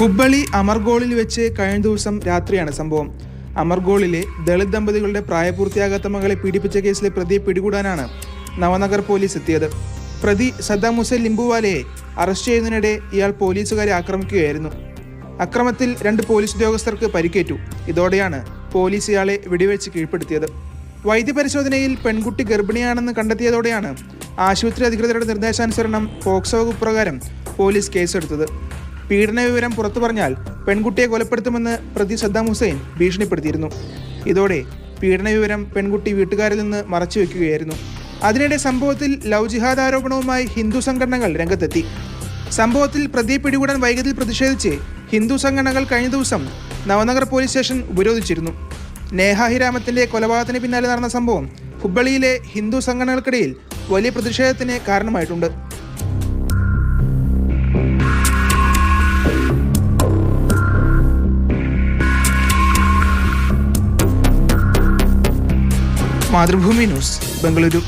ഹുബ്ബളി അമർഗോളിൽ വെച്ച് കഴിഞ്ഞ ദിവസം രാത്രിയാണ് സംഭവം. അമർഗോളിലെ ദളിത് ദമ്പതികളുടെ പ്രായപൂർത്തിയാകാത്ത മകളെ പീഡിപ്പിച്ച കേസിലെ പ്രതിയെ പിടികൂടാനാണ് നവനഗർ പോലീസ് എത്തിയത്. പ്രതി സദ്ദാം ഹുസൈൻ ലിംബുവാലയെ അറസ്റ്റ് ചെയ്യുന്നതിനിടെ ഇയാൾ പോലീസുകാരെ ആക്രമിക്കുകയായിരുന്നു. അക്രമത്തിൽ 2 പോലീസ് ഉദ്യോഗസ്ഥർക്ക് പരിക്കേറ്റു. ഇതോടെയാണ് പോലീസ് ഇയാളെ വെടിവെച്ച് കീഴ്പ്പെടുത്തിയത്. വൈദ്യപരിശോധനയിൽ പെൺകുട്ടി ഗർഭിണിയാണെന്ന് കണ്ടെത്തിയതോടെയാണ് ആശുപത്രി അധികൃതരുടെ നിർദ്ദേശാനുസരണം പോക്സോ വകുപ്പ് പ്രകാരം പോലീസ് കേസെടുത്തത്. പീഡന വിവരം പുറത്തു പറഞ്ഞാൽ പെൺകുട്ടിയെ കൊലപ്പെടുത്തുമെന്ന് പ്രതി സദ്ദാം ഹുസൈൻ ഭീഷണിപ്പെടുത്തിയിരുന്നു. ഇതോടെ പീഡന വിവരം പെൺകുട്ടി വീട്ടുകാരിൽ നിന്ന് മറച്ചുവെക്കുകയായിരുന്നു. അതിനിടെ സംഭവത്തിൽ ലവ് ജിഹാദ് ആരോപണവുമായി ഹിന്ദു സംഘടനകൾ രംഗത്തെത്തി. സംഭവത്തിൽ പ്രതിയെ പിടികൂടാൻ വൈകിയതിൽ പ്രതിഷേധിച്ച് ഹിന്ദു സംഘടനകൾ കഴിഞ്ഞ ദിവസം നവനഗർ പോലീസ് സ്റ്റേഷൻ ഉപരോധിച്ചിരുന്നു. നേഹ ഹിരാമത്തിന്റെ കൊലപാതകത്തിന് പിന്നാലെ നടന്ന സംഭവം ഹുബ്ബളിയിലെ ഹിന്ദു സംഘടനകൾക്കിടയിൽ വലിയ പ്രതിഷേധത്തിന് കാരണമായിട്ടുണ്ട്. മാതൃഭൂമി ന്യൂസ്, ബംഗളൂരു.